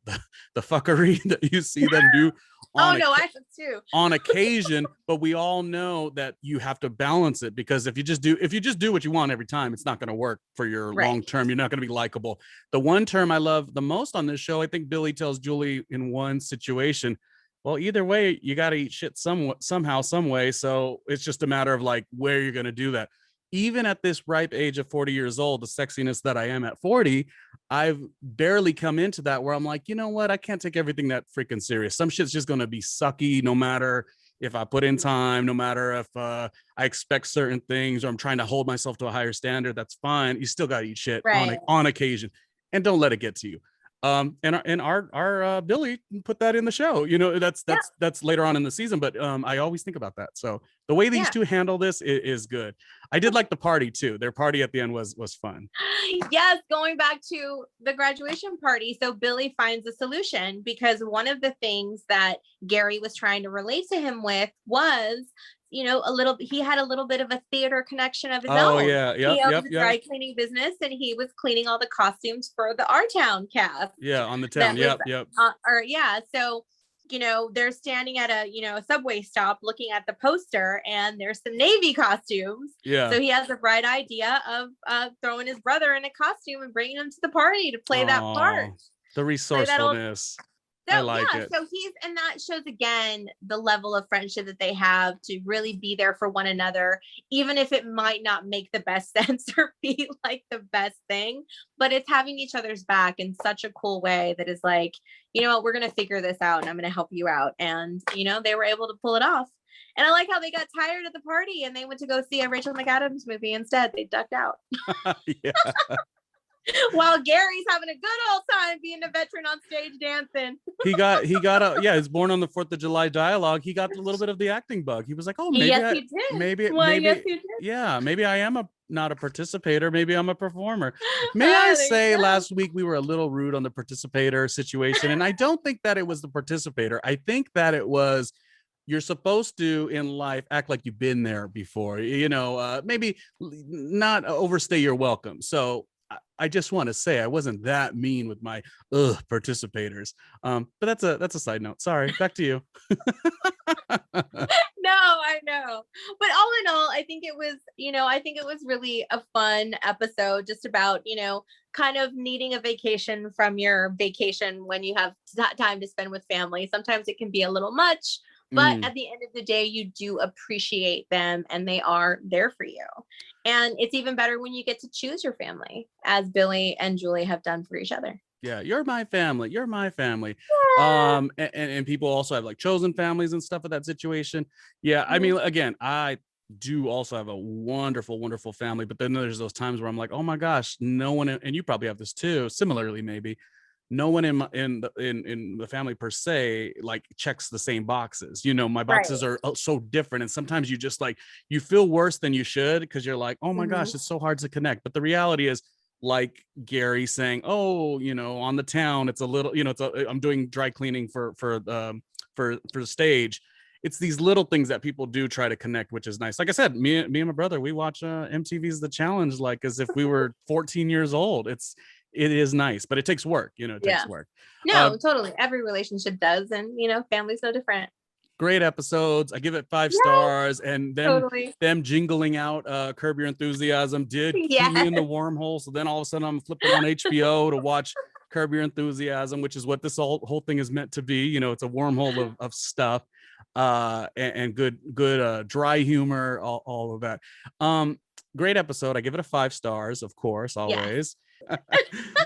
fuckery that you see them do I have too. on occasion, but we all know that you have to balance it, because if you just do what you want every time, it's not going to work for your long term. You're not going to be likable. The one term I love the most on this show, I think Billy tells Julie in one situation, well, either way, you got to eat shit somehow, some way. So it's just a matter of like where you're going to do that. Even at this ripe age of 40 years old, the sexiness that I am at 40, I've barely come into that where I'm like, you know what? I can't take everything that freaking serious. Some shit's just going to be sucky no matter if I put in time, no matter if I expect certain things, or I'm trying to hold myself to a higher standard. That's fine. You still got to eat shit on occasion, and don't let it get to you. And our Billy put that in the show, that's later on in the season, but I always think about that. So the way these two handle this is good. I did like the party too. Their party at the end was fun. Yes, going back to the graduation party. So Billy finds a solution, because one of the things that Gary was trying to relate to him with was, he had a little bit of a theater connection of his own. He owned a dry cleaning business, and he was cleaning all the costumes for the Our Town cast. Yeah, on the town. So, they're standing at a subway stop looking at the poster, and there's some Navy costumes. Yeah. So he has a bright idea of throwing his brother in a costume and bringing him to the party to play that part. The resourcefulness. I like it. So and that shows again the level of friendship that they have, to really be there for one another, even if it might not make the best sense or be like the best thing, but it's having each other's back in such a cool way that is like, you know what, we're going to figure this out, and I'm going to help you out. And, they were able to pull it off. And I like how they got tired at the party and they went to go see a Rachel McAdams movie instead. They ducked out. Yeah. While Gary's having a good old time being a veteran on stage dancing. he got he's born on the 4th of July dialogue. He got a little bit of the acting bug. He was like, oh, maybe yes, he did. Maybe I am not a participator. Maybe I'm a performer. May I say last week we were a little rude on the participator situation. And I don't think that it was the participator. I think that it was, you're supposed to in life act like you've been there before, maybe not overstay your welcome. So I just want to say I wasn't that mean with my participators. But that's a side note. Sorry, back to you. No, I know. But all in all, I think it was really a fun episode, just about, kind of needing a vacation from your vacation when you have time to spend with family. Sometimes it can be a little much, but at the end of the day, you do appreciate them and they are there for you. And it's even better when you get to choose your family, as Billy and Julie have done for each other. Yeah, you're my family. You're my family. Yeah. And people also have like chosen families and stuff in that situation. Yeah, I mean, again, I do also have a wonderful, wonderful family, but then there's those times where I'm like, oh my gosh, no one, and you probably have this too, similarly, maybe no one in the family per se like checks the same boxes. My boxes are so different, and sometimes you just like you feel worse than you should because you're like, oh my gosh, it's so hard to connect. But the reality is, like Gary saying, oh, on the town, it's a little, I'm doing dry cleaning for the stage. It's these little things that people do try to connect, which is nice. Like I said, me and my brother, we watch MTV's The Challenge like as if we were 14 years old. It is nice, but it takes work. It takes work. No, totally. Every relationship does, and family's no different. Great episodes. I give it 5 stars, and them jingling out Curb Your Enthusiasm did keep me in the wormhole. So then all of a sudden I'm flipping on HBO to watch Curb Your Enthusiasm, which is what this whole thing is meant to be. It's a wormhole of stuff, and good dry humor, all of that. Great episode. I give it a 5 stars, of course, always.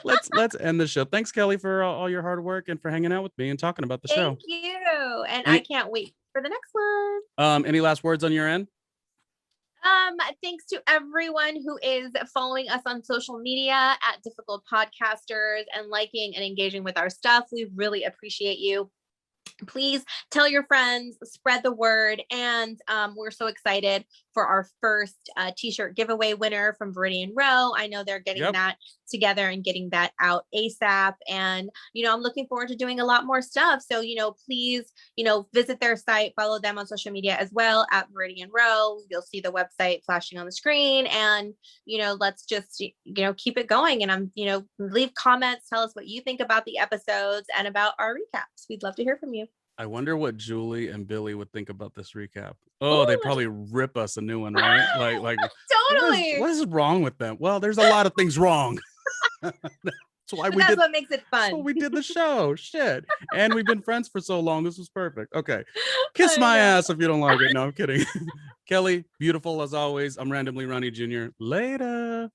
Let's end the show. Thanks, Kelly, for all your hard work and for hanging out with me and talking about the show. Thank you. And I can't wait for the next one. Any last words on your end? Thanks to everyone who is following us on social media at Difficult Podcasters and liking and engaging with our stuff. We really appreciate you. Please tell your friends, spread the word, and we're so excited for our first t-shirt giveaway winner from Meridian Row. I know they're getting that together and getting that out ASAP, and I'm looking forward to doing a lot more stuff. So please visit their site, follow them on social media as well at Meridian Row. You'll see the website flashing on the screen, and let's just keep it going, and leave comments, tell us what you think about the episodes and about our recaps. We'd love to hear from you. I wonder what Julie and Billy would think about this recap. Oh, they'd probably rip us a new one, right? Like totally. What is wrong with them? Well, there's a lot of things wrong. That's what makes it fun. That's what we did the show. Shit. And we've been friends for so long. This was perfect. Okay. Kiss my ass if you don't like it. No, I'm kidding. Kelly, beautiful as always. I'm Randomly Ronnie Jr. Later.